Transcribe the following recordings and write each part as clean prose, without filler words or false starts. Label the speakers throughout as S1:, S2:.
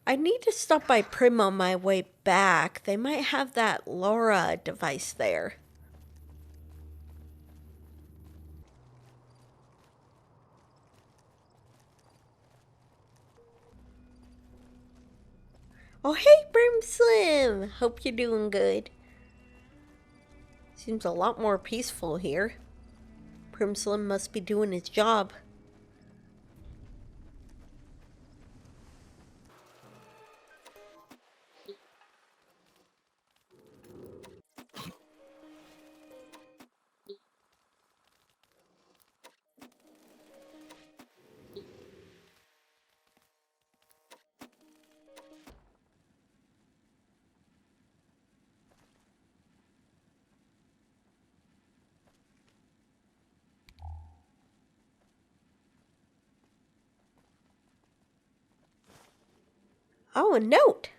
S1: I need to stop by Prim on my way back. They might have that LoRa device there. Oh, hey, Brim Slim! Hope you're doing good. Seems a lot more peaceful here. Prim Slim must be doing his job. Oh, a note!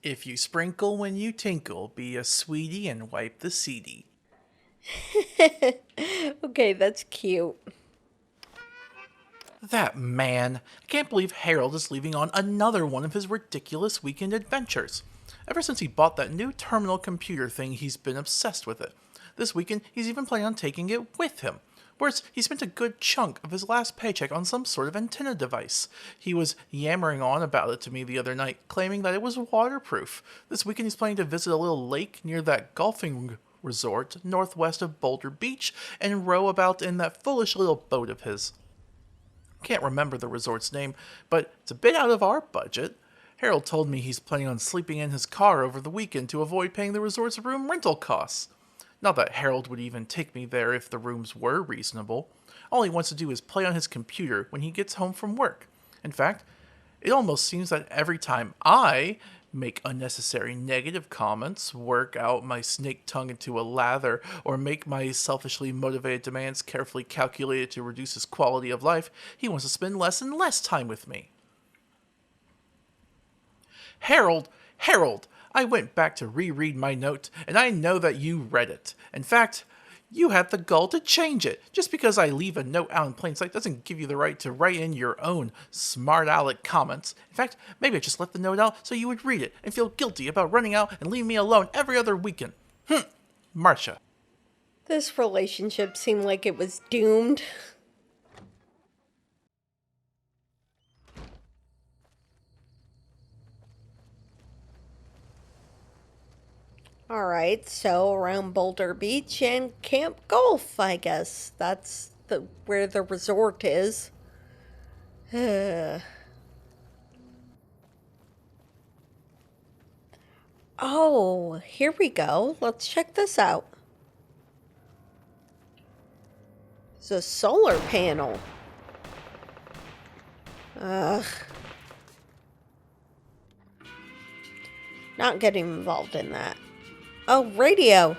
S2: If you sprinkle when you tinkle, be a sweetie and wipe the seedy.
S1: Okay, that's cute.
S2: That man! I can't believe Harold is leaving on another one of his ridiculous weekend adventures. Ever since he bought that new terminal computer thing, he's been obsessed with it. This weekend, he's even planning on taking it with him. Worse, he spent a good chunk of his last paycheck on some sort of antenna device. He was yammering on about it to me the other night, claiming that it was waterproof. This weekend he's planning to visit a little lake near that golfing resort northwest of Boulder Beach and row about in that foolish little boat of his. Can't remember the resort's name, but it's a bit out of our budget. Harold told me he's planning on sleeping in his car over the weekend to avoid paying the resort's room rental costs. Not that Harold would even take me there if the rooms were reasonable. All he wants to do is play on his computer when he gets home from work. In fact, it almost seems that every time I make unnecessary negative comments, work out my snake tongue into a lather, or make my selfishly motivated demands carefully calculated to reduce his quality of life, he wants to spend less and less time with me. Harold, I went back to reread my note, and I know that you read it. In fact, you had the gall to change it. Just because I leave a note out in plain sight doesn't give you the right to write in your own smart aleck comments. In fact, maybe I just left the note out so you would read it and feel guilty about running out and leaving me alone every other weekend. Marcia.
S1: This relationship seemed like it was doomed. Alright, so around Boulder Beach and Camp Golf, I guess. That's where the resort is. Oh, here we go. Let's check this out. It's a solar panel. Ugh. Not getting involved in that. Oh, radio.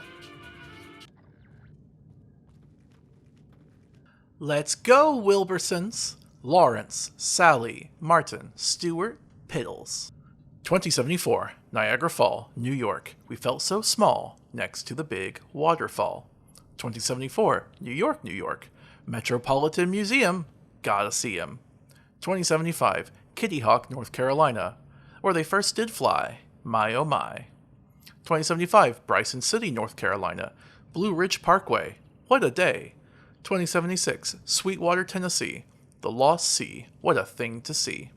S2: Let's go, Wilbersons. Lawrence, Sally, Martin, Stewart, Piddles. 2074, Niagara Fall, New York. We felt so small next to the big waterfall. 2074, New York, New York. Metropolitan Museum, gotta see 'em. 2075, Kitty Hawk, North Carolina, where they first did fly. My oh my. 2075, Bryson City, North Carolina. Blue Ridge Parkway. What a day. 2076, Sweetwater, Tennessee. The Lost Sea. What a thing to see.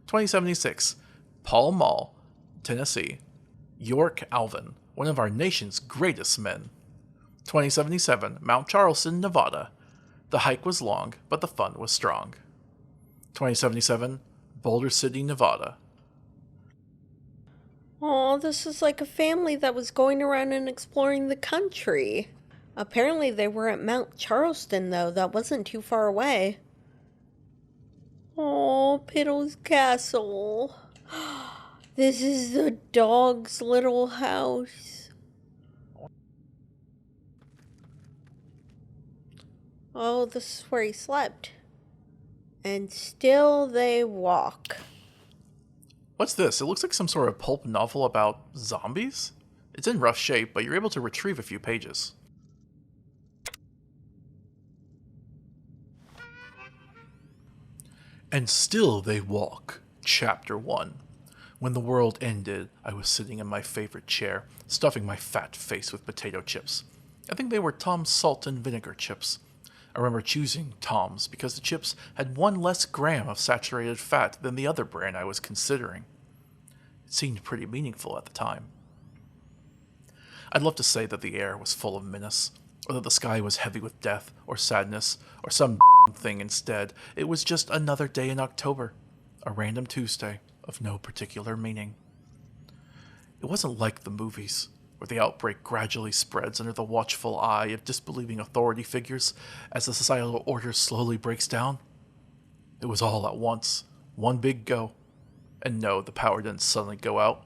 S2: 2076, Pall Mall, Tennessee. York Alvin, one of our nation's greatest men. 2077, Mount Charleston, Nevada. The hike was long, but the fun was strong. 2077, Boulder City, Nevada.
S1: Oh, this is like a family that was going around and exploring the country. Apparently they were at Mount Charleston, though. That wasn't too far away. Oh, Piddle's castle. This is the dog's little house. Oh, this is where he slept. And still they walk.
S2: What's this? It looks like some sort of pulp novel about zombies? It's in rough shape, but you're able to retrieve a few pages. And still they walk. Chapter 1. When the world ended, I was sitting in my favorite chair, stuffing my fat face with potato chips. I think they were Tom's salt and vinegar chips. I remember choosing Tom's because the chips had 1 less gram of saturated fat than the other brand I was considering. It seemed pretty meaningful at the time. I'd love to say that the air was full of menace, or that the sky was heavy with death, or sadness, or some thing instead. It was just another day in October, a random Tuesday of no particular meaning. It wasn't like the movies, where the outbreak gradually spreads under the watchful eye of disbelieving authority figures as the societal order slowly breaks down. It was all at once, one big go. And no, the power didn't suddenly go out.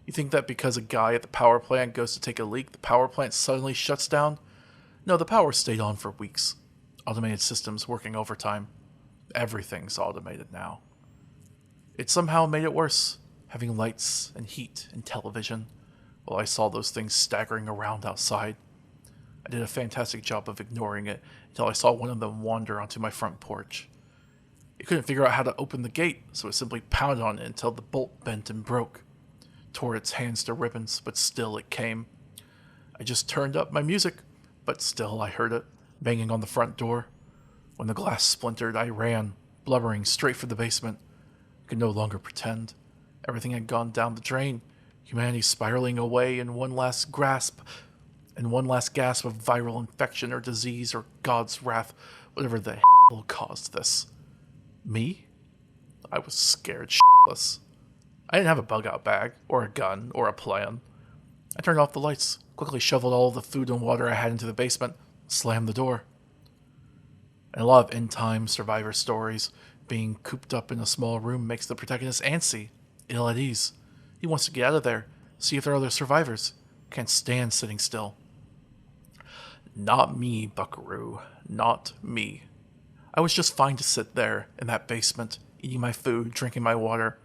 S2: You think that because a guy at the power plant goes to take a leak, the power plant suddenly shuts down? No, the power stayed on for weeks. Automated systems working overtime. Everything's automated now. It somehow made it worse, having lights and heat and television, while I saw those things staggering around outside. I did a fantastic job of ignoring it until I saw one of them wander onto my front porch. It couldn't figure out how to open the gate, so it simply pounded on it until the bolt bent and broke. Tore its hands to ribbons, but still it came. I just turned up my music, but still I heard it, banging on the front door. When the glass splintered, I ran, blubbering straight for the basement. I could no longer pretend. Everything had gone down the drain, humanity spiraling away in one last gasp of viral infection or disease or God's wrath, whatever the hell caused this. Me? I was scared shitless. I didn't have a bug-out bag, or a gun, or a plan. I turned off the lights, quickly shoveled all the food and water I had into the basement, slammed the door. In a lot of end-time survivor stories, being cooped up in a small room makes the protagonist antsy, ill at ease. He wants to get out of there, see if there are other survivors. Can't stand sitting still. Not me, buckaroo. Not me. I was just fine to sit there, in that basement, eating my food, drinking my water,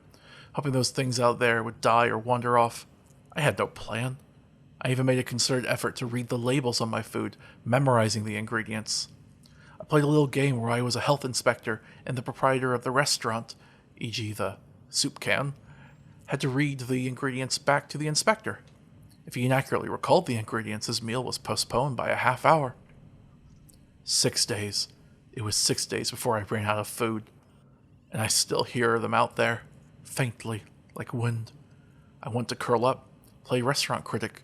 S2: hoping those things out there would die or wander off. I had no plan. I even made a concerted effort to read the labels on my food, memorizing the ingredients. I played a little game where I was a health inspector and the proprietor of the restaurant, e.g. the soup can, had to read the ingredients back to the inspector. If he inaccurately recalled the ingredients, his meal was postponed by a half hour. 6 days. It was 6 days before I ran out of food, and I still hear them out there, faintly, like wind. I want to curl up, play restaurant critic,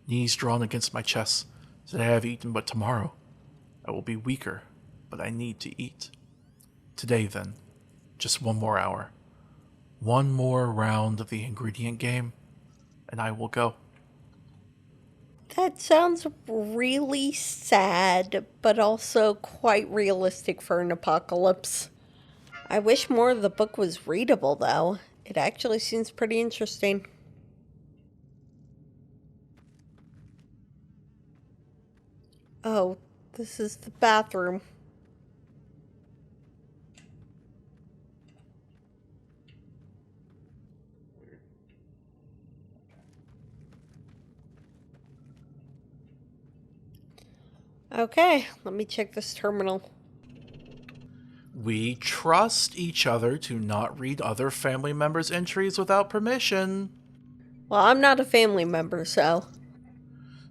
S2: knees drawn against my chest. Today I have eaten, but tomorrow I will be weaker, but I need to eat. Today, then, just 1 more hour. 1 more round of the ingredient game, and I will go.
S1: That sounds really sad, but also quite realistic for an apocalypse. I wish more of the book was readable, though. It actually seems pretty interesting. Oh, this is the bathroom. Okay, let me check this terminal.
S2: We trust each other to not read other family members' entries without permission.
S1: Well, I'm not a family member, so...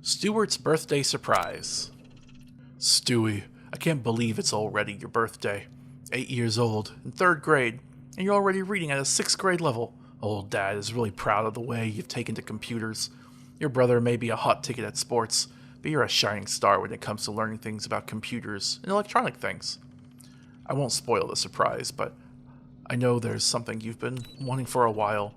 S2: Stuart's birthday surprise. Stewie, I can't believe it's already your birthday. 8 years old, in 3rd grade, and you're already reading at a 6th grade level. Old Dad is really proud of the way you've taken to computers. Your brother may be a hot ticket at sports, but you're a shining star when it comes to learning things about computers and electronic things. I won't spoil the surprise, but I know there's something you've been wanting for a while,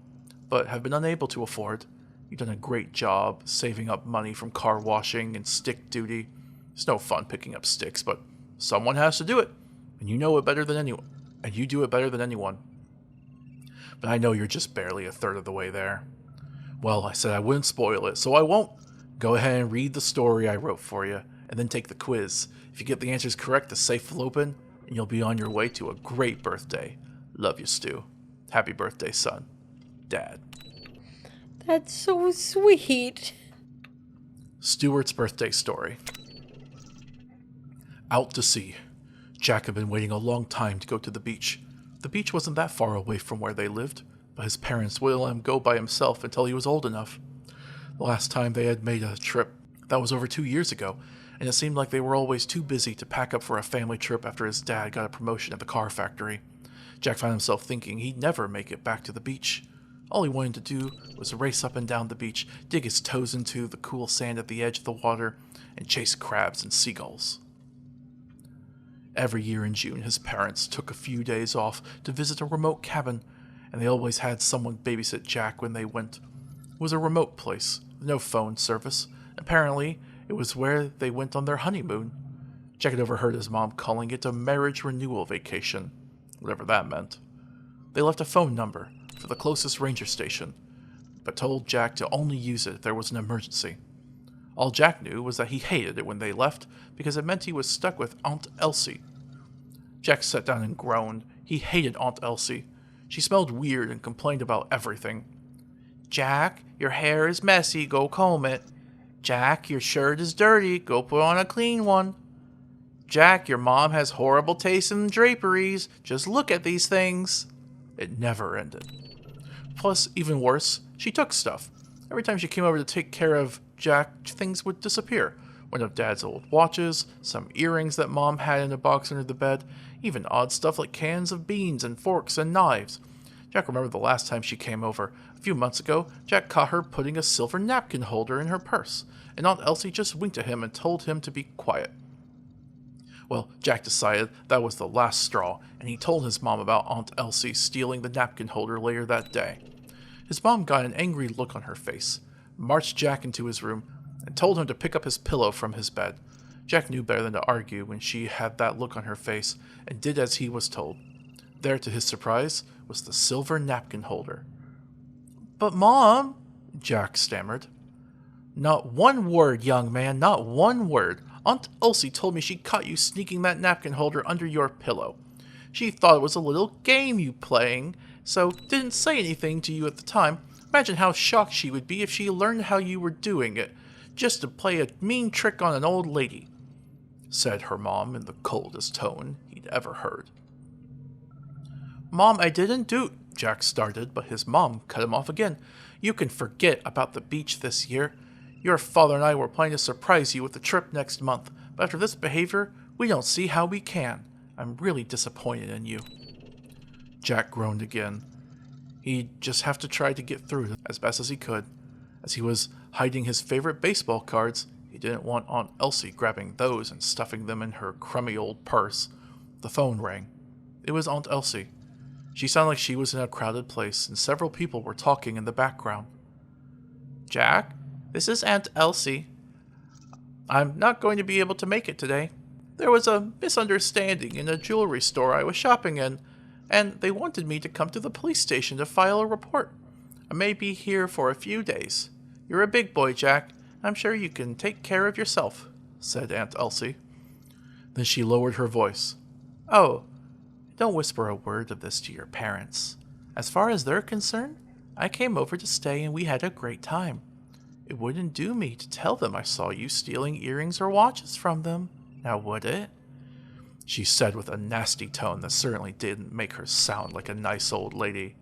S2: but have been unable to afford. You've done a great job saving up money from car washing and stick duty. It's no fun picking up sticks, but someone has to do it, and you know it better than anyone. And you do it better than anyone. But I know you're just barely a third of the way there. Well, I said I wouldn't spoil it, so I won't. Go ahead and read the story I wrote for you, and then take the quiz. If you get the answers correct, the safe will open, and you'll be on your way to a great birthday. Love you, Stu. Happy birthday, son. Dad.
S1: That's so sweet.
S2: Stuart's birthday story. Out to sea. Jack had been waiting a long time to go to the beach. The beach wasn't that far away from where they lived, but his parents wouldn't let him go by himself until he was old enough. The last time they had made a trip, that was over 2 years ago, and it seemed like they were always too busy to pack up for a family trip after his dad got a promotion at the car factory. Jack found himself thinking he'd never make it back to the beach. All he wanted to do was race up and down the beach, dig his toes into the cool sand at the edge of the water, and chase crabs and seagulls. Every year in June, his parents took a few days off to visit a remote cabin, and they always had someone babysit Jack when they went. It was a remote place, with no phone service. Apparently, it was where they went on their honeymoon. Jack had overheard his mom calling it a marriage renewal vacation, whatever that meant. They left a phone number for the closest ranger station, but told Jack to only use it if there was an emergency. All Jack knew was that he hated it when they left because it meant he was stuck with Aunt Elsie. Jack sat down and groaned. He hated Aunt Elsie. She smelled weird and complained about everything. "Jack, your hair is messy, go comb it. Jack, your shirt is dirty, go put on a clean one. Jack, your mom has horrible taste in draperies, just look at these things." It never ended. Plus, even worse, she took stuff. Every time she came over to take care of Jack, things would disappear. One of Dad's old watches, some earrings that Mom had in a box under the bed, even odd stuff like cans of beans and forks and knives. Jack remembered the last time she came over. A few months ago, Jack caught her putting a silver napkin holder in her purse, and Aunt Elsie just winked at him and told him to be quiet. Well, Jack decided that was the last straw, and he told his mom about Aunt Elsie stealing the napkin holder later that day. His mom got an angry look on her face, marched Jack into his room, and told him to pick up his pillow from his bed. Jack knew better than to argue when she had that look on her face, and did as he was told. There, to his surprise, was the silver napkin holder. "But, Mom," Jack stammered. "Not one word, young man, not one word. Aunt Elsie told me she caught you sneaking that napkin holder under your pillow. She thought it was a little game you playing, so didn't say anything to you at the time. Imagine how shocked she would be if she learned how you were doing it, just to play a mean trick on an old lady," said her mom in the coldest tone he'd ever heard. "Mom, I didn't do—" Jack started, but his mom cut him off again. "You can forget about the beach this year. Your father and I were planning to surprise you with a trip next month, but after this behavior, we don't see how we can. I'm really disappointed in you." Jack groaned again. He'd just have to try to get through it as best as he could. As he was hiding his favorite baseball cards, he didn't want Aunt Elsie grabbing those and stuffing them in her crummy old purse. The phone rang. It was Aunt Elsie. She sounded like she was in a crowded place, and several people were talking in the background. "Jack, this is Aunt Elsie. I'm not going to be able to make it today. There was a misunderstanding in a jewelry store I was shopping in, and they wanted me to come to the police station to file a report. I may be here for a few days. You're a big boy, Jack. I'm sure you can take care of yourself," said Aunt Elsie. Then she lowered her voice. "Oh, don't whisper a word of this to your parents. As far as they're concerned, I came over to stay and we had a great time. It wouldn't do me to tell them I saw you stealing earrings or watches from them, now would it?" she said with a nasty tone that certainly didn't make her sound like a nice old lady.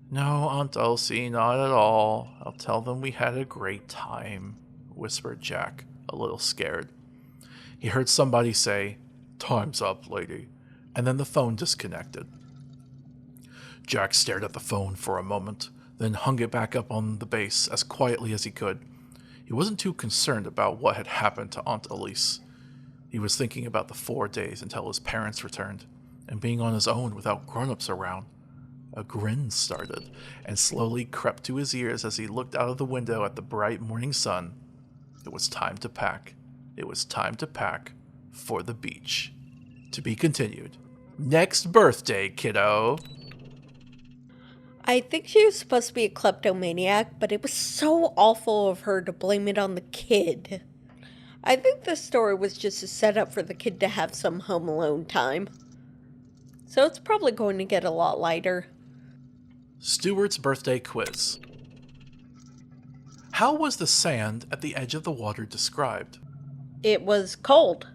S2: "No, Aunt Elsie, not at all. I'll tell them we had a great time," whispered Jack, a little scared. He heard somebody say, "Time's up, lady," and then the phone disconnected. Jack stared at the phone for a moment, then hung it back up on the base as quietly as he could. He wasn't too concerned about what had happened to Aunt Elise. He was thinking about the 4 days until his parents returned, and being on his own without grown-ups around. A grin started, and slowly crept to his ears as he looked out of the window at the bright morning sun. It was time to pack. It was time to pack for the beach. To be continued. Next birthday, kiddo.
S1: I think she was supposed to be a kleptomaniac, but it was so awful of her to blame it on the kid. I think this story was just a setup for the kid to have some home alone time. So it's probably going to get a lot lighter.
S2: Stuart's birthday quiz. How was the sand at the edge of the water described?
S1: It was cold.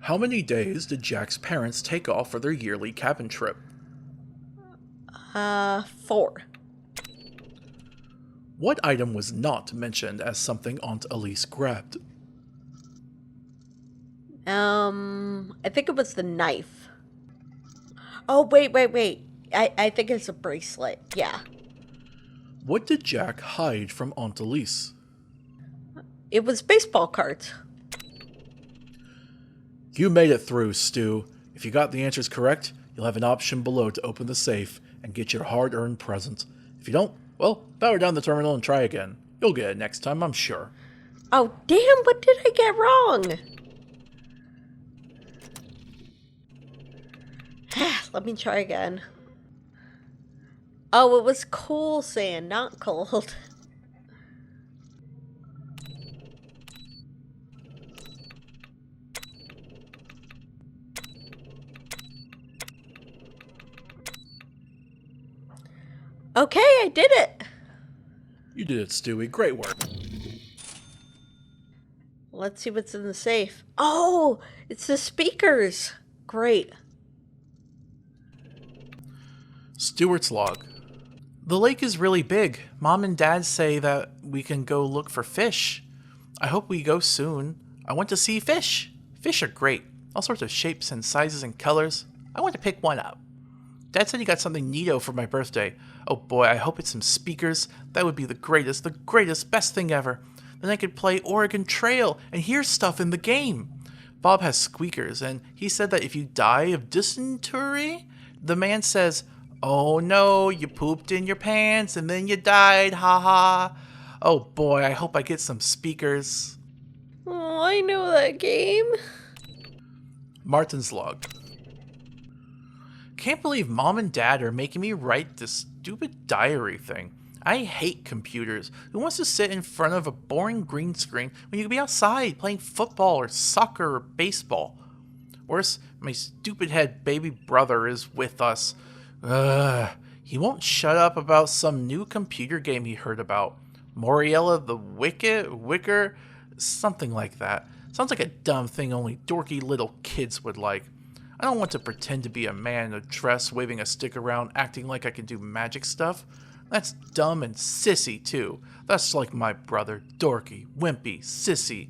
S2: How many days did Jack's parents take off for their yearly cabin trip?
S1: 4.
S2: What item was not mentioned as something Aunt Elise grabbed?
S1: I think it was the knife. Oh, wait. I think it's a bracelet. Yeah.
S2: What did Jack hide from Aunt Elise?
S1: It was baseball cards.
S2: You made it through, Stu. If you got the answers correct, you'll have an option below to open the safe and get your hard-earned present. If you don't, well, power down the terminal and try again. You'll get it next time, I'm sure.
S1: Oh, damn, what did I get wrong? Let me try again. Oh, it was cool sand, not cold. Okay, I did it.
S2: You did it, Stewie. Great work.
S1: Let's see what's in the safe. Oh, it's the speakers. Great.
S2: Stuart's log. The lake is really big. Mom and Dad say that we can go look for fish. I hope we go soon. I want to see fish. Fish are great. All sorts of shapes and sizes and colors. I want to pick one up. Dad said he got something neato for my birthday. Oh boy, I hope it's some speakers. That would be the greatest, best thing ever. Then I could play Oregon Trail and hear stuff in the game. Bob has squeakers, and he said that if you die of dysentery, the man says, "Oh no, you pooped in your pants and then you died, haha." Oh boy, I hope I get some speakers.
S1: Oh, I know that game.
S2: Martin's log. Can't believe Mom and Dad are making me write this stupid diary thing. I hate computers. Who wants to sit in front of a boring green screen when you could be outside playing football or soccer or baseball? Worse, my stupid head baby brother is with us. He won't shut up about some new computer game he heard about. Moriella the Wicker, something like that. Sounds like a dumb thing only dorky little kids would like. I don't want to pretend to be a man in a dress, waving a stick around, acting like I can do magic stuff. That's dumb and sissy, too. That's like my brother, dorky, wimpy, sissy.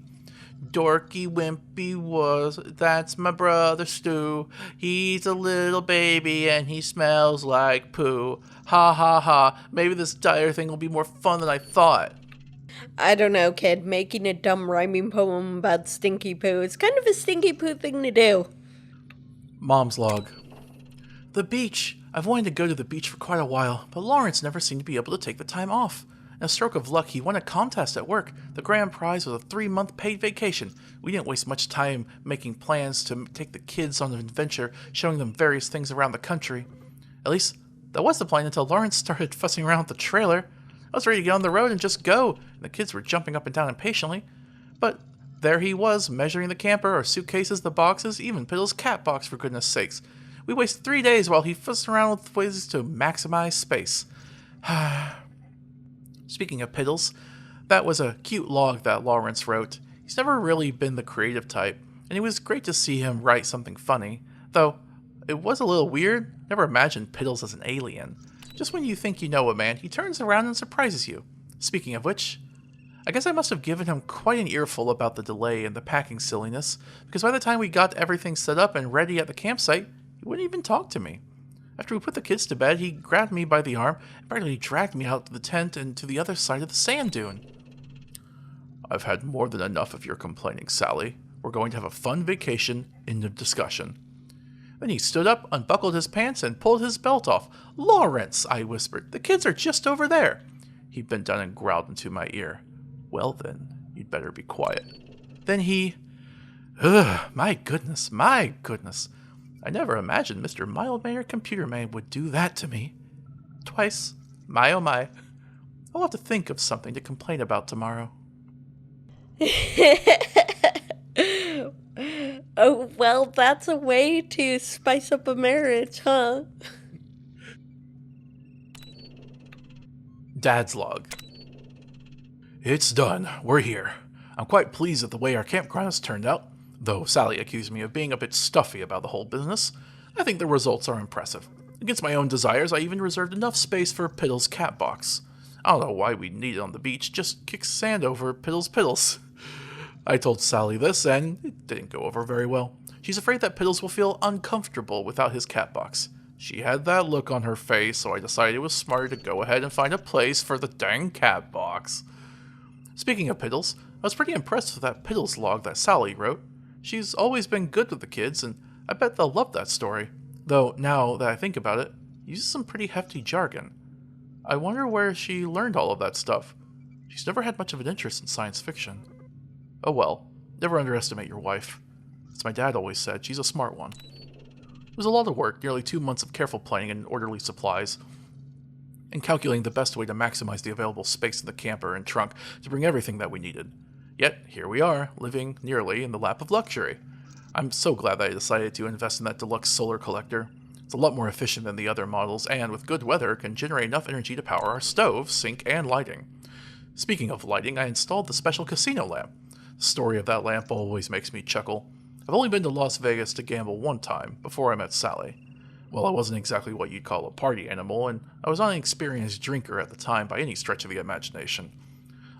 S2: Dorky, wimpy that's my brother Stu. He's a little baby and he smells like poo. Ha ha ha, maybe this diary thing will be more fun than I thought.
S1: I don't know, kid. Making a dumb rhyming poem about stinky poo. It's kind of a stinky poo thing to do.
S2: Mom's log. The beach. I've wanted to go to the beach for quite a while, but Lawrence never seemed to be able to take the time off. In a stroke of luck, he won a contest at work. The grand prize was a 3-month paid vacation. We didn't waste much time making plans to take the kids on an adventure, showing them various things around the country. At least, that was the plan until Lawrence started fussing around with the trailer. I was ready to get on the road and just go, and the kids were jumping up and down impatiently. But there he was, measuring the camper, our suitcases, the boxes, even Piddle's cat box, for goodness sakes. We wasted 3 days while he fussed around with ways to maximize space. Speaking of Piddles, that was a cute log that Lawrence wrote. He's never really been the creative type, and it was great to see him write something funny. Though, it was a little weird. Never imagined Piddles as an alien. Just when you think you know a man, he turns around and surprises you. Speaking of which, I guess I must have given him quite an earful about the delay and the packing silliness, because by the time we got everything set up and ready at the campsite, he wouldn't even talk to me. After we put the kids to bed, he grabbed me by the arm and practically dragged me out to the tent and to the other side of the sand dune. "I've had more than enough of your complaining, Sally. We're going to have a fun vacation. End of discussion." Then he stood up, unbuckled his pants, and pulled his belt off. "Lawrence," I whispered, "the kids are just over there." He bent down and growled into my ear. "Well then, you'd better be quiet." Then he... my goodness. I never imagined Mr. Mild-mannered Computer Man would do that to me. Twice. My oh my. I'll have to think of something to complain about tomorrow.
S1: Oh, well, that's a way to spice up a marriage, huh?
S2: Dad's log. It's done. We're here. I'm quite pleased with the way our campground has turned out, though Sally accused me of being a bit stuffy about the whole business. I think the results are impressive. Against my own desires, I even reserved enough space for Piddle's cat box. I don't know why we need it on the beach, just kick sand over Piddles. I told Sally this, and it didn't go over very well. She's afraid that Piddles will feel uncomfortable without his cat box. She had that look on her face, so I decided it was smarter to go ahead and find a place for the dang cat box. Speaking of Piddles, I was pretty impressed with that Piddles log that Sally wrote. She's always been good with the kids, and I bet they'll love that story. Though, now that I think about it, it uses some pretty hefty jargon. I wonder where she learned all of that stuff. She's never had much of an interest in science fiction. Oh well, never underestimate your wife. As my dad always said, she's a smart one. It was a lot of work, nearly 2 months of careful planning and orderly supplies, and calculating the best way to maximize the available space in the camper and trunk to bring everything that we needed. Yet, here we are, living nearly in the lap of luxury. I'm so glad that I decided to invest in that deluxe solar collector. It's a lot more efficient than the other models, and with good weather, can generate enough energy to power our stove, sink, and lighting. Speaking of lighting, I installed the special casino lamp. The story of that lamp always makes me chuckle. I've only been to Las Vegas to gamble one time, before I met Sally. Well, I wasn't exactly what you'd call a party animal, and I was not an experienced drinker at the time by any stretch of the imagination.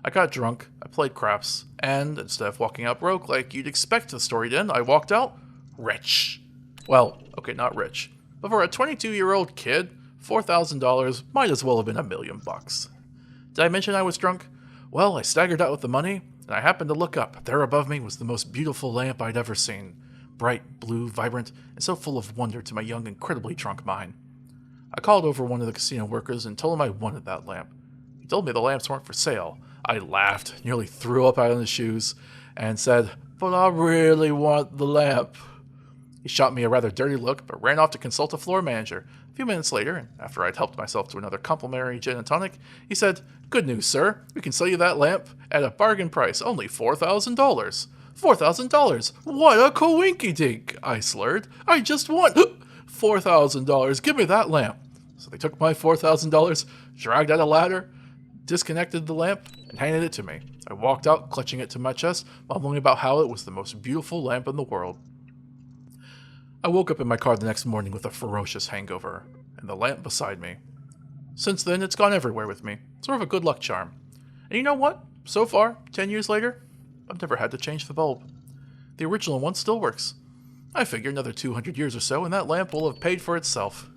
S2: I got drunk, I played craps, and instead of walking out broke like you'd expect the story to end, I walked out rich. Well, okay, not rich, but for a 22-year-old kid, $4,000 might as well have been $1 million. Did I mention I was drunk? Well, I staggered out with the money, and I happened to look up. There above me was the most beautiful lamp I'd ever seen. Bright, blue, vibrant, and so full of wonder to my young, incredibly drunk mind. I called over one of the casino workers and told him I wanted that lamp. He told me the lamps weren't for sale. I laughed, nearly threw up out of the shoes, and said, "But I really want the lamp." He shot me a rather dirty look, but ran off to consult a floor manager. A few minutes later, and after I'd helped myself to another complimentary gin and tonic, he said, "Good news, sir. We can sell you that lamp at a bargain price, only $4,000. $4,000! What a coinky-dink!" I slurred. "I just want $4,000. Give me that lamp." So they took my $4,000, dragged out a ladder, disconnected the lamp, and handed it to me. I walked out, clutching it to my chest, mumbling about how it was the most beautiful lamp in the world. I woke up in my car the next morning with a ferocious hangover, and the lamp beside me. Since then, it's gone everywhere with me, sort of a good luck charm. And you know what? So far, 10 years later, I've never had to change the bulb. The original one still works. I figure another 200 years or so, and that lamp will have paid for itself.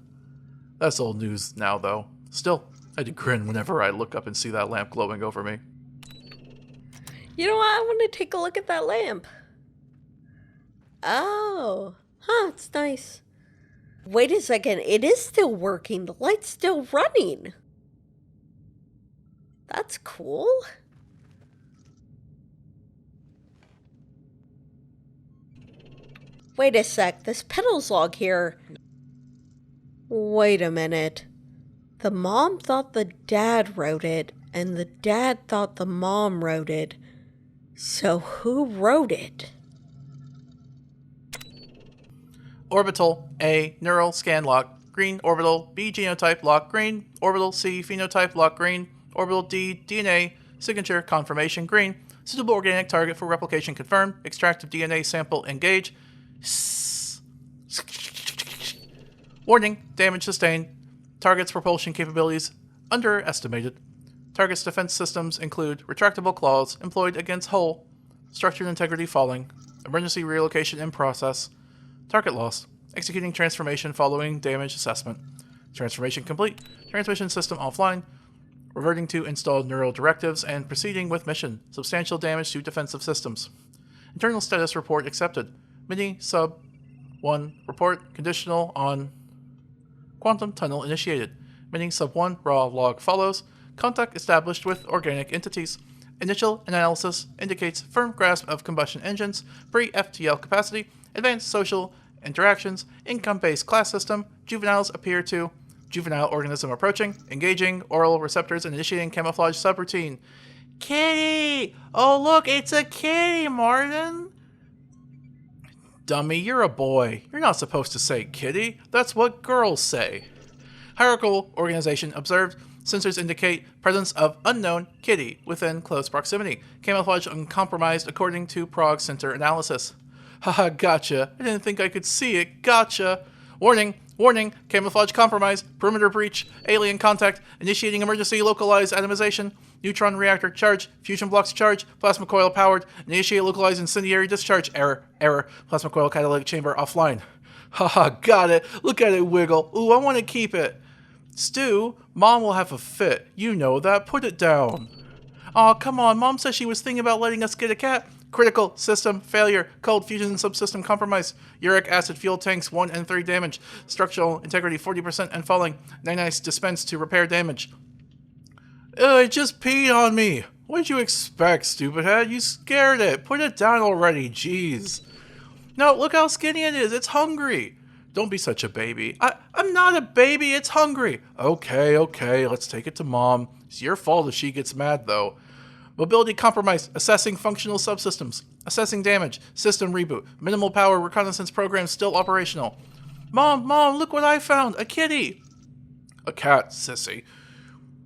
S2: That's old news now, though. Still, I do grin whenever I look up and see that lamp glowing over me.
S1: You know what? I want to take a look at that lamp. Oh, it's nice. Wait a second, it is still working. The light's still running. That's cool. Wait a sec, this Pedals log here. Wait a minute. The mom thought the dad wrote it, and the dad thought the mom wrote it. So who wrote it?
S2: Orbital A, neural scan lock, green. Orbital B, genotype lock, green. Orbital C, phenotype lock, green. Orbital D, DNA signature confirmation, green. Suitable organic target for replication confirmed. Extractive DNA sample engage. Warning, damage sustained. Target's propulsion capabilities underestimated. Target's defense systems include retractable claws employed against hull. Structural integrity falling. Emergency relocation in process. Target lost. Executing transformation following damage assessment. Transformation complete. Transmission system offline. Reverting to installed neural directives and proceeding with mission. Substantial damage to defensive systems. Internal status report accepted. Mini sub 1 report conditional on quantum tunnel initiated. Mini sub 1 raw log follows. Contact established with organic entities. Initial analysis indicates firm grasp of combustion engines, pre-FTL capacity, advanced social interactions, income-based class system, juveniles appear to, juvenile organism approaching, engaging oral receptors and initiating camouflage subroutine. Kitty! Oh look, it's a kitty, Martin! Dummy, you're a boy. You're not supposed to say kitty. That's what girls say. Hierarchical organization observed. Sensors indicate presence of unknown kitty within close proximity. Camouflage uncompromised according to Prague Center analysis. Haha, gotcha. I didn't think I could see it. Gotcha. Warning, warning, camouflage compromise, perimeter breach, alien contact, initiating emergency localized atomization, neutron reactor charge, fusion blocks charge, plasma coil powered, initiate localized incendiary discharge, error, plasma coil catalytic chamber offline. Haha, got it. Look at it wiggle. Ooh, I want to keep it. Stu, Mom will have a fit. You know that. Put it down. Aw, come on. Mom says she was thinking about letting us get a cat. Critical system failure. Cold fusion subsystem compromise. Uric acid fuel tanks 1 and 3 damage. Structural integrity 40% and falling. Nanites dispensed to repair damage. It just peed on me. What did you expect, stupid head? You scared it. Put it down already. Jeez. No, look how skinny it is. It's hungry. Don't be such a baby. I'm not a baby. It's hungry. Okay. Let's take it to Mom. It's your fault if she gets mad, though. Mobility compromise. Assessing functional subsystems. Assessing damage. System reboot. Minimal power reconnaissance program still operational. Mom, look what I found. A kitty. A cat, sissy.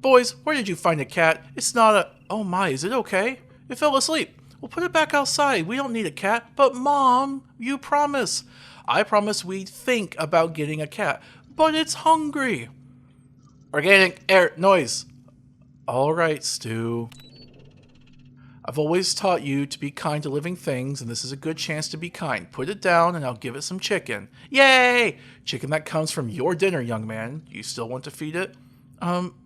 S2: Boys, where did you find a cat? It's not a... Oh my, is it okay? It fell asleep. We'll put it back outside. We don't need a cat. But Mom, you promise. I promise we'd think about getting a cat. But it's hungry. Organic air noise. All right, Stu. I've always taught you to be kind to living things, and this is a good chance to be kind. Put it down, and I'll give it some chicken. Yay! Chicken that comes from your dinner, young man. You still want to feed it?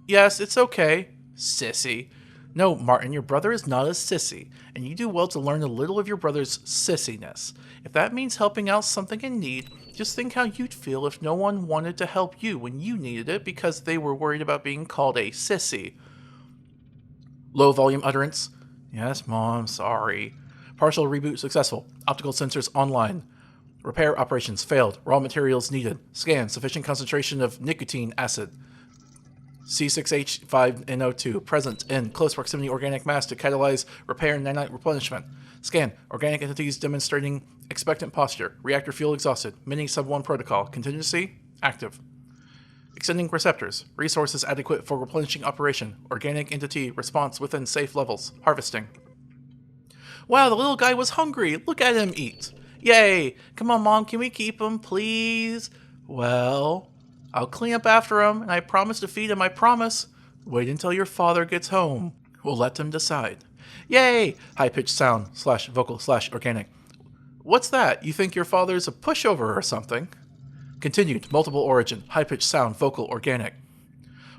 S2: Yes, it's okay. Sissy. No, Martin, your brother is not a sissy, and you do well to learn a little of your brother's sissiness. If that means helping out something in need, just think how you'd feel if no one wanted to help you when you needed it because they were worried about being called a sissy. Low volume utterance. Yes, Mom, sorry. Partial reboot successful. Optical sensors online. Repair operations failed. Raw materials needed. Scan. Sufficient concentration of nicotine acid. C6H5NO2 present in close proximity organic mass to catalyze repair and nanite replenishment. Scan. Organic entities demonstrating expectant posture. Reactor fuel exhausted. Mini sub-1 protocol. Contingency active. Extending receptors. Resources adequate for replenishing operation. Organic entity response within safe levels. Harvesting. Wow, the little guy was hungry. Look at him eat. Yay. Come on, Mom, can we keep him, please? Well, I'll clean up after him, and I promise to feed him, I promise. Wait until your father gets home. We'll let him decide. Yay! High-pitched sound / vocal / organic. What's that? You think your father's a pushover or something? Continued. Multiple origin. High-pitched sound, vocal, organic.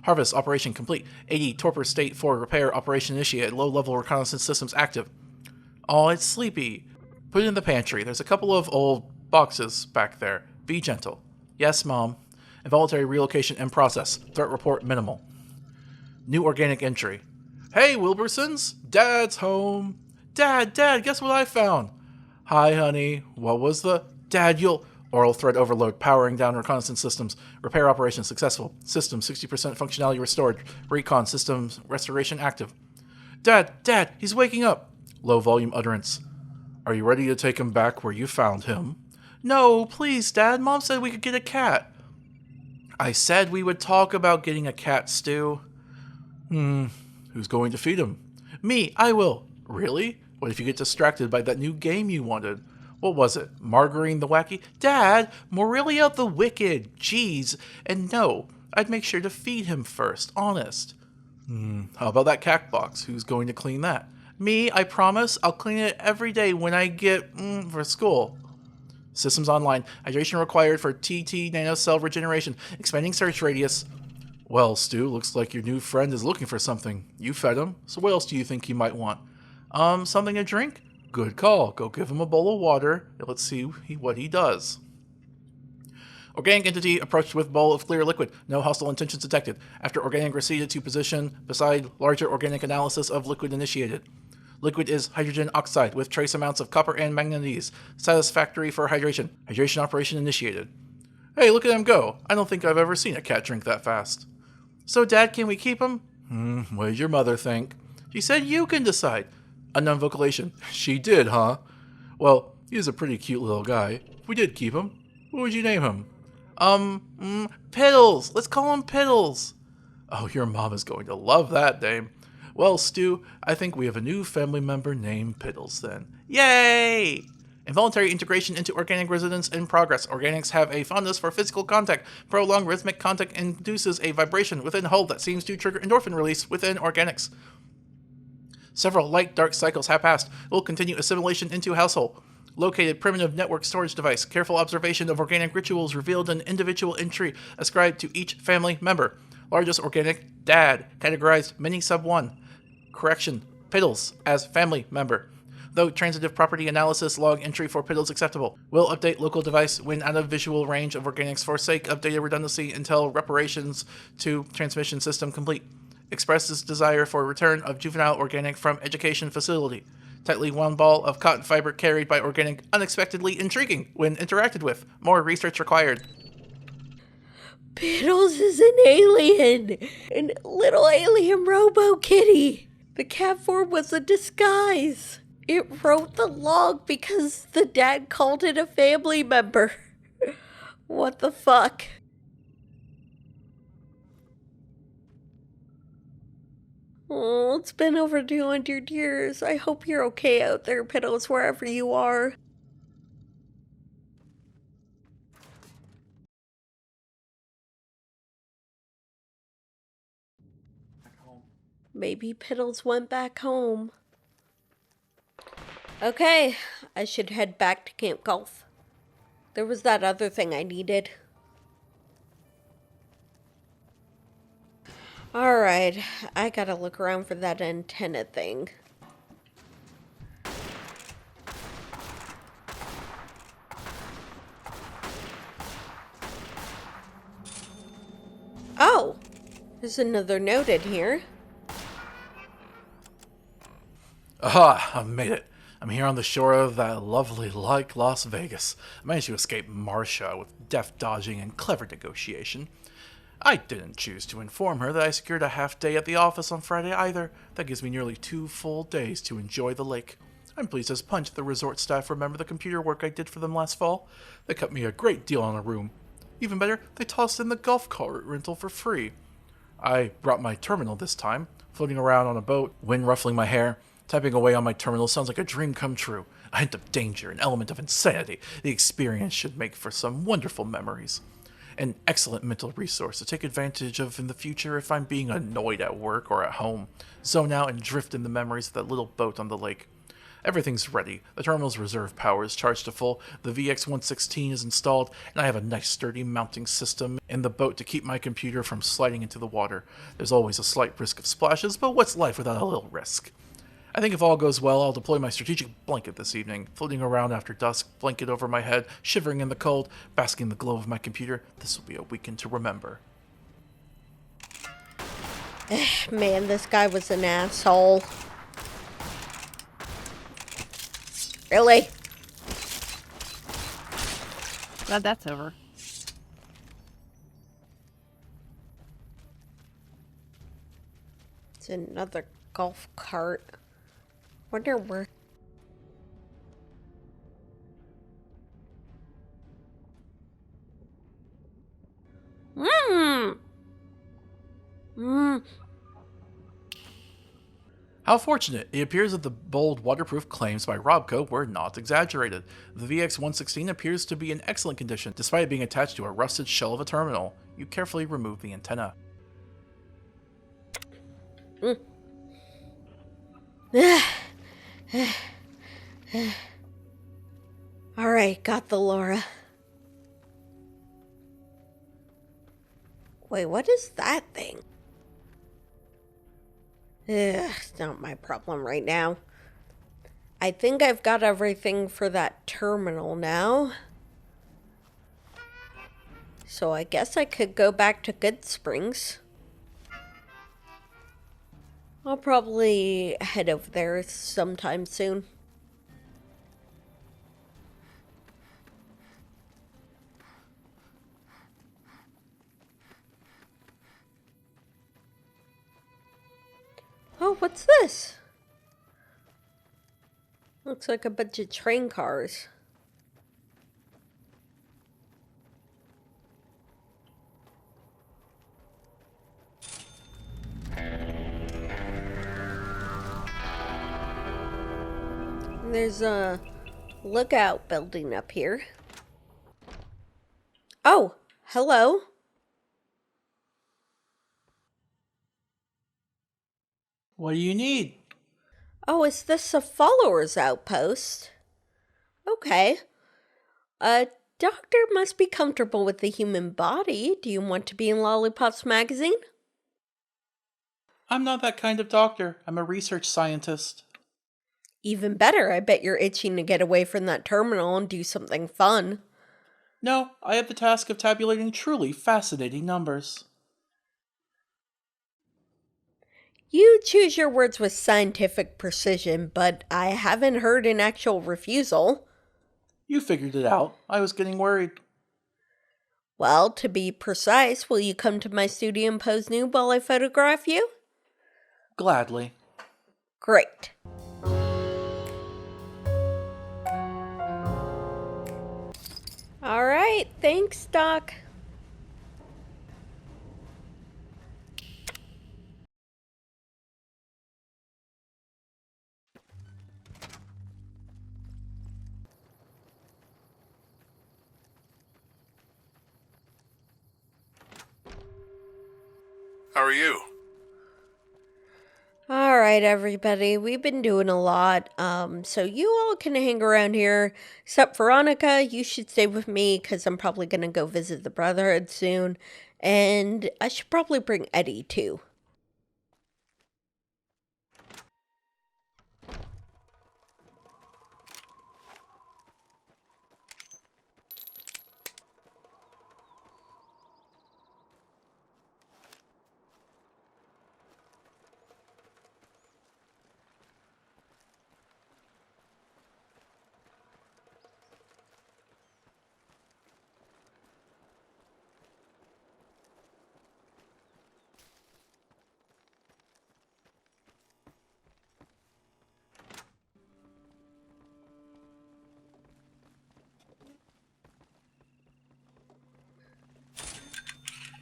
S2: Harvest operation complete. 80 torpor state 4 repair operation initiated. Low-level reconnaissance systems active. Oh, it's sleepy. Put it in the pantry. There's a couple of old boxes back there. Be gentle. Yes, Mom. Involuntary relocation in process. Threat report minimal. New organic entry. Hey, Wilbersons! Dad's home! Dad, guess what I found? Hi, honey. What was the... Dad, you'll... Oral thread overload. Powering down reconnaissance systems. Repair operation successful. System 60% functionality restored. Recon systems restoration active. Dad, he's waking up! Low volume utterance. Are you ready to take him back where you found him? No, please, Dad. Mom said we could get a cat. I said we would talk about getting a cat, Stu. Who's going to feed him? Me, I will. Really? What if you get distracted by that new game you wanted? What was it? Margarine the Wacky? Dad, Morelia the Wicked. Jeez. And no, I'd make sure to feed him first. Honest. How about that cat box? Who's going to clean that? Me, I promise. I'll clean it every day when I get for school. Systems online. Hydration required for TT nanocell regeneration. Expanding search radius. Well, Stu, looks like your new friend is looking for something. You fed him, so what else do you think he might want? Something to drink? Good call. Go give him a bowl of water, and let's see what he does. Organic entity approached with bowl of clear liquid. No hostile intentions detected. After organic receded to position beside larger organic analysis of liquid initiated. Liquid is hydrogen oxide with trace amounts of copper and manganese. Satisfactory for hydration. Hydration operation initiated. Hey, look at him go. I don't think I've ever seen a cat drink that fast. So, Dad, can we keep him? What did your mother think? She said you can decide. Unknown vocalization. She did, huh? Well, he's a pretty cute little guy. If we did keep him, what would you name him? Piddles. Let's call him Piddles. Oh, your mom is going to love that name. Well, Stu, I think we have a new family member named Piddles then. Yay! Involuntary integration into organic residence in progress. Organics have a fondness for physical contact. Prolonged rhythmic contact induces a vibration within hull that seems to trigger endorphin release within organics. Several light dark cycles have passed. We'll continue assimilation into household. Located primitive network storage device. Careful observation of organic rituals revealed an individual entry ascribed to each family member. Largest organic, Dad, categorized mini sub 1. Correction, Piddles as family member. Though transitive property analysis log entry for Piddles acceptable. Will update local device when out of visual range of organics for sake of data redundancy until reparations to transmission system complete. Expresses desire for return of juvenile organic from education facility. Tightly wound ball of cotton fiber carried by organic unexpectedly intriguing when interacted with. More research required.
S1: Piddles is an alien! An little alien robo-kitty! The cat form was a disguise. It wrote the log because the dad called it a family member. What the fuck? Oh, it's been over 200 years. I hope you're okay out there, Piddles, wherever you are. Maybe Piddles went back home. Okay, I should head back to Camp Golf. There was that other thing I needed. Alright, I gotta look around for that antenna thing. Oh! There's another note in here.
S2: Aha, I made it. I'm here on the shore of that lovely Lake Las Vegas. I managed to escape Marcia with deft dodging and clever negotiation. I didn't choose to inform her that I secured a half day at the office on Friday either. That gives me nearly 2 full days to enjoy the lake. I'm pleased as punch the resort staff remember the computer work I did for them last fall. They cut me a great deal on a room. Even better, they tossed in the golf cart rental for free. I brought my terminal this time, floating around on a boat, wind ruffling my hair. Typing away on my terminal sounds like a dream come true. A hint of danger, an element of insanity. The experience should make for some wonderful memories. An excellent mental resource to take advantage of in the future if I'm being annoyed at work or at home. Zone out and drift in the memories of that little boat on the lake. Everything's ready. The terminal's reserve power is charged to full, the VX-116 is installed, and I have a nice sturdy mounting system in the boat to keep my computer from sliding into the water. There's always a slight risk of splashes, but what's life without a little risk? I think if all goes well, I'll deploy my strategic blanket this evening, floating around after dusk, blanket over my head, shivering in the cold, basking in the glow of my computer. This will be a weekend to remember.
S1: Man, this guy was an asshole. Really?
S3: Glad that's over.
S1: It's another golf cart. Wonder where...
S2: How fortunate! It appears that the bold waterproof claims by Robco were not exaggerated. The VX-116 appears to be in excellent condition, despite being attached to a rusted shell of a terminal. You carefully remove the antenna.
S1: Alright, got the Laura. Wait, what is that thing? It's not my problem right now. I think I've got everything for that terminal now. So I guess I could go back to Good Springs. I'll probably head over there sometime soon. Oh, what's this? Looks like a bunch of train cars. There's a lookout building up here. Oh, hello.
S2: What do you need?
S1: Oh, is this a followers outpost? Okay. A doctor must be comfortable with the human body. Do you want to be in Lollipops magazine?
S2: I'm not that kind of doctor. I'm a research scientist.
S1: Even better, I bet you're itching to get away from that terminal and do something fun.
S2: No, I have the task of tabulating truly fascinating numbers.
S1: You choose your words with scientific precision, but I haven't heard an actual refusal.
S2: You figured it out. I was getting worried.
S1: Well, to be precise, will you come to my studio and pose nude while I photograph you?
S2: Gladly.
S1: Great. All right, thanks, Doc.
S4: How are you?
S1: All right, everybody, we've been doing a lot, so you all can hang around here, except Veronica. You should stay with me, because I'm probably going to go visit the Brotherhood soon, and I should probably bring Eddie, too.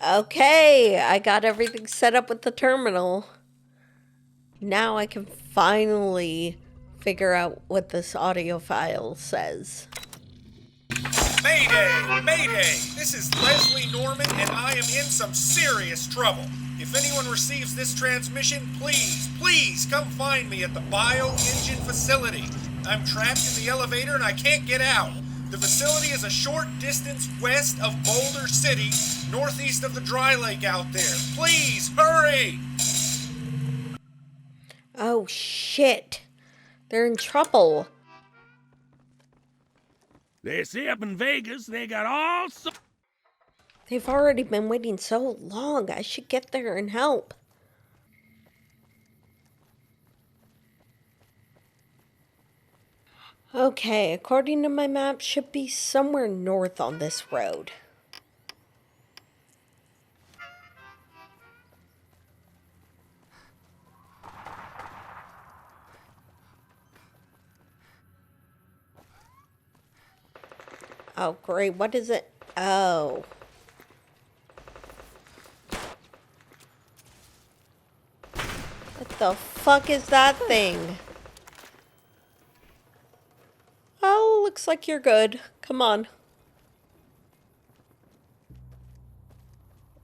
S1: Okay, I got everything set up with the terminal. Now I can finally figure out what this audio file says.
S4: Mayday! Mayday! This is Leslie Norman, and I am in some serious trouble. If anyone receives this transmission, please come find me at the bio-engine facility. I'm trapped in the elevator and I can't get out. The facility is a short distance west of Boulder City, northeast of the dry lake out there. Please, hurry!
S1: Oh, shit. They're in trouble.
S5: They say up in Vegas they got all sorts.
S1: They've already been waiting so long. I should get there and help. Okay, according to my map, should be somewhere north on this road. Oh, great. What is it? Oh. What the fuck is that thing? Oh, looks like you're good. Come on.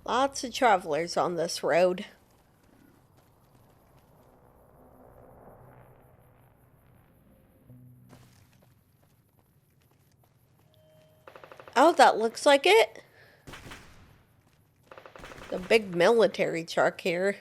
S1: Lots of travelers on this road. Oh, that looks like it. The big military truck here.